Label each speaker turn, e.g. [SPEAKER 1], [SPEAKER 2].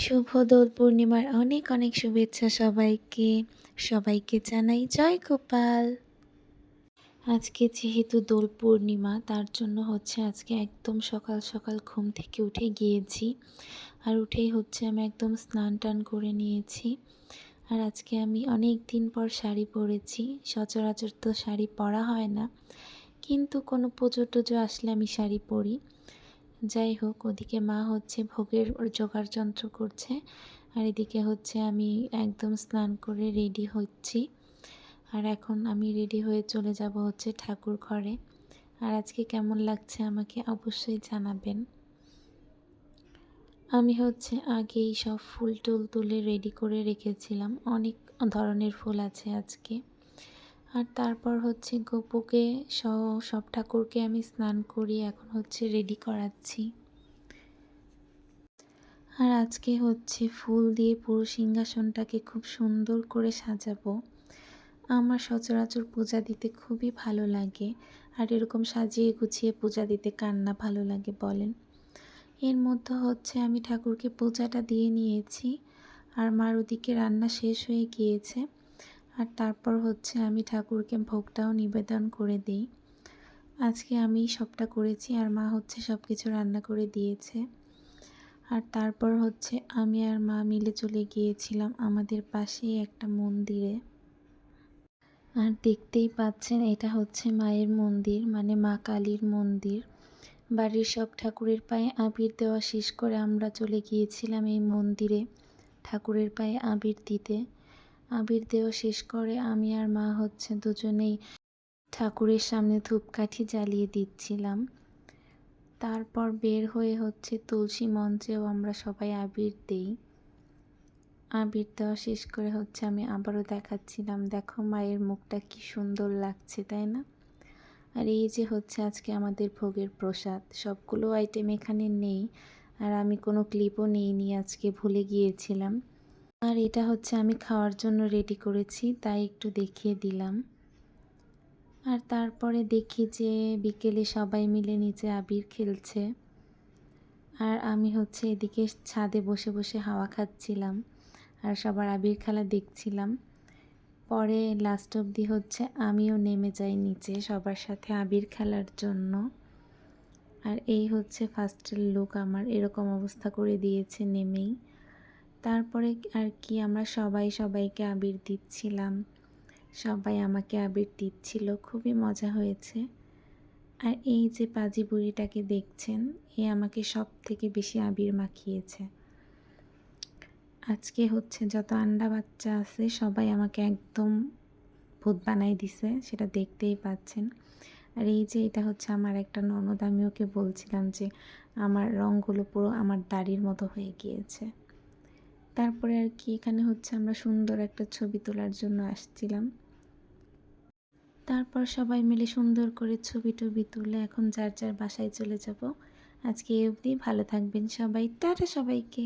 [SPEAKER 1] শুভ দোল পূর্ণিমার অনেক অনেক শুভেচ্ছা সবাইকে। সবাইকে জানাই জয় গোপাল। আজকে যেহেতু দোল পূর্ণিমা তার জন্য আজকে একদম সকাল সকাল ঘুম থেকে উঠে গিয়েছি। আর উঠেই আমি একদম স্নান টান করে নিয়েছি। আর আজকে আমি অনেক দিন পর শাড়ি পরেছি। সচরাচর তো শাড়ি পরা হয় না, কিন্তু কোনো পুজো টুজো আসলে আমি শাড়ি পরি। যাই হোক, ওদিকে মা ভোগের জোগাড়যন্ত্র করছে, আর এদিকে আমি একদম স্নান করে রেডি হচ্ছি। আর এখন আমি রেডি হয়ে চলে যাব ঠাকুর ঘরে। আর আজকে কেমন লাগছে আমাকে অবশ্যই জানাবেন। আমি আগেই সব ফুল টুল তুলে রেডি করে রেখেছিলাম, অনেক ধরনের ফুল আছে আজকে। আর তারপর গোপুকে সব ঠাকুরকে আমি স্নান করিয়ে এখন রেডি করাচ্ছি। আর আজকে ফুল দিয়ে পুরো সিংহাসনটাকে খুব সুন্দর করে সাজাবো। আমার সচরাচর পূজা দিতে খুবই ভালো লাগে। আর এরকম সাজিয়ে গুছিয়ে পূজা দিতে কার না ভালো লাগে বলেন। এর মধ্যে আমি ঠাকুরকে পূজাটা দিয়ে নিয়েছি, আর মার ওদিকে রান্না শেষ হয়ে গিয়েছে। আর তারপর আমি ঠাকুরকে ভোগটাও নিবেদন করে দিই। আজকে আমি সবটা করেছি, আর মা সব কিছু রান্না করে দিয়েছে। আর তারপর আমি আর মা মিলে চলে গিয়েছিলাম আমাদের পাশেই একটা মন্দিরে। আর দেখতেই পাচ্ছেন, এটা মায়ের মন্দির, মানে মা কালীর মন্দির। বাড়ির সব ঠাকুরের পায়ে আবির দেওয়া শেষ করে আমরা চলে গিয়েছিলাম এই মন্দিরে ঠাকুরের পায়ে আবির দিতে। আবির দেওয়া শেষ করে আমি আর মা দুজনেই ঠাকুরের সামনে ধূপকাঠি জ্বালিয়ে দিচ্ছিলাম। তারপর বের হয়ে তুলসী মঞ্চেও আমরা সবাই আবির দিই। আবির দেওয়া শেষ করে আমি আবারও দেখাচ্ছিলাম, দেখো মায়ের মুখটা কি সুন্দর লাগছে, তাই না? আর এই যে আজকে আমাদের ভোগের প্রসাদ, সবগুলো আইটেম এখানে নেই, আর আমি কোনো ক্লিপও নিইনি, আজকে ভুলে গিয়েছিলাম। আর এটা আমি খাওয়ার জন্য রেডি করেছি, তাই একটু দেখিয়ে দিলাম। আর তারপরে দেখি যে বিকেলে সবাই মিলে নিচে আবির খেলছে, আর আমি এদিকে ছাদে বসে বসে হাওয়া খাচ্ছিলাম আর সবার আবির খেলা দেখছিলাম। পরে লাস্ট অবধি আমিও নেমে যাই নিচে সবার সাথে আবির খেলার জন্য। আর এই ফার্স্টের লুক আমার, এরকম অবস্থা করে দিয়েছে নেমেই। তারপরে আর কি আমরা সবাই সবাইকে আবির দিচ্ছিলাম, সবাই আমাকে আবির দিচ্ছিল, খুবই মজা হয়েছে। আর এই যে পাজি বুড়িটাকে দেখছেন, এ আমাকে সব থেকে বেশি আবির মাখিয়েছে। আজকে যত আন্ডা বাচ্চা আছে সবাই আমাকে একদম ভূত বানাই দিছে, সেটা দেখতেই পাচ্ছেন। আর এই যে এটা আমার একটা ননদ, আমি ওকে বলছিলাম যে আমার রঙগুলো পুরো আমার দাড়ির মতো হয়ে গিয়েছে। তারপরে আর কি এখানে আমরা সুন্দর একটা ছবি তোলার জন্য আসছিলাম। তারপর সবাই মিলে সুন্দর করে ছবি টবি তুলে এখন যার যার বাসায় চলে যাব। আজকে এই অবধি, ভালো থাকবেন সবাই, টাটা সবাইকে।